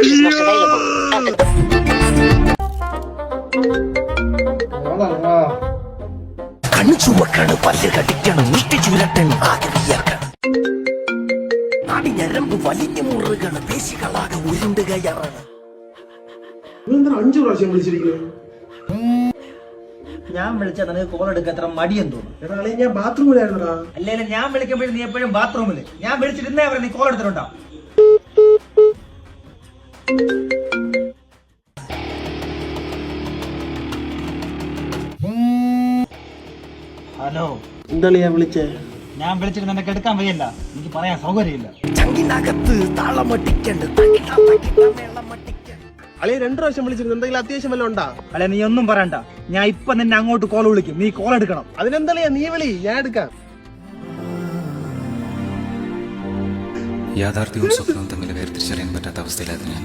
reach is not available. കണ്ണു ചുമക്കാണ്, പല്ല് കടിക്കണം, മുഷ്ടി ചുരട്ടണം, ആകെ വിയർക്കണം. നാടി ഞരമ്പ് വലിഞ്ഞു മുറുകണ്, പേശികളാകെ ഉരുണ്ട് കയറാണ്. 5 പ്രാവശ്യം വിളിച്ചിരിക്കുന്നു. ഞാൻ വിളിച്ചാൽ നിനക്ക് കോൾ എടുക്കാൻ എത്ര മടിയെന്ന് തോന്നുന്നു. എടാ ഞാൻ ബാത്റൂമിലായിരുന്നടാ. അല്ലേലും ഞാൻ വിളിക്കുമ്പോഴും നീ എപ്പോഴും ബാത്റൂമില്. ഞാൻ വിളിച്ചിരുന്നേ അവരെ നീ കോൾ എടുത്തിട്ടുണ്ടോ? ഹലോ, എന്താണ് ഞാൻ വിളിച്ചേ? ഞാൻ വിളിച്ചിട്ട് നിനക്ക് എടുക്കാൻ വയ്യല്ല, എനിക്ക് പറയാൻ സൗകര്യമില്ല. ചങ്കിനകത്ത് താളമട്ടിക്കണ്ട്, വെള്ളമട്ടിക്കണ്ട്. അളിയെ 2 പ്രാവശ്യം വിളിച്ചിരുന്നു. എന്തെങ്കിലും അത്യാവശ്യം വല്ലതും ഉണ്ടാ? അല്ലെ നീ ഒന്നും പറയണ്ട, ഞാൻ ഇപ്പൊ നിന്നെ അങ്ങോട്ട് കോൾ വിളിക്കും, നീ കോൾ എടുക്കണം. അതിനെന്താ നീ വിളി, ഞാൻ എടുക്കാം. യാഥാർത്ഥ്യവും സ്വപ്നവും തമ്മിൽ വേർതിരിച്ചറിയാൻ പറ്റാത്ത അവസ്ഥയിലായിരുന്നു ഞാൻ.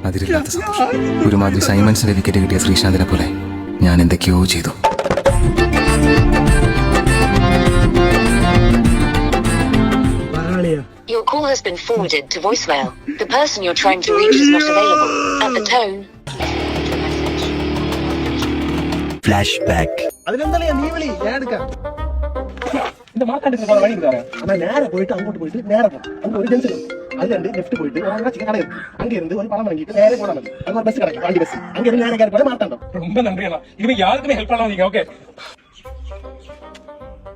അതിരില്ലാത്ത സന്തോഷം. ഒരുമാതിരി സൈമൺസിന്റെ വിക്കറ്റ് കിട്ടിയ ശ്രീശാന്തിനെ പോലെ ഞാൻ എന്തൊക്കെയോ ചെയ്തു. Your call has been forwarded to voicemail. The person you're trying to reach is not available. At the tone, flash back. അതിനെന്താ നീ വിളി, ഞാൻ എടുക്കാം. നേരെ പോയിട്ട് അങ്ങോട്ട് പോയിട്ട് നേരെ പോകാം. നമുക്ക് ഒരു ജംഗ്ഷൻ അതിലുണ്ട്. ലെഫ്റ്റ് പോയിട്ട് ചിക്കൻ കട അങ്ങേ ഇருந்து ഒരു പണം വാങ്ങിയിട്ട് നേരെ പോകാൻ മതി. അതുപോലെ ബസ് കിടക്കും, വണ്ടി ബസ് അങ്ങേ നേരെ കയറി പോയാൽ മാറ്റണ്ടോ.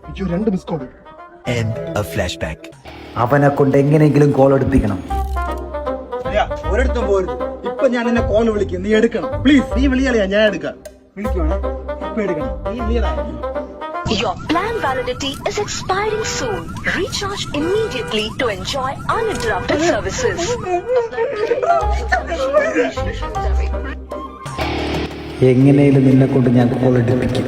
എനിക്ക് 2 മിസ് കോൾ. Flash back. അവനെ കൊണ്ട് എങ്ങനെയെങ്കിലും കോൾ എടുപ്പിക്കണം. ഒരിടത്തും പോരുത്. ഇപ്പൊ ഞാൻ നിന്നെ കോൾ വിളിക്കും, നീ എടുക്കണം പ്ലീസ്. നീ വിളിയാളിയാ, ഞാൻ എടുക്കാം. വിളിക്കുവാണ്, ഇപ്പൊ എടുക്കണം. നീ വിളിയടാ. your plan validity is expiring soon. Recharge immediately to enjoy uninterrupted services. എങ്ങനെയും നിന്നെ കൊണ്ട് ഞാൻ കോൾ എടുപ്പിക്കും.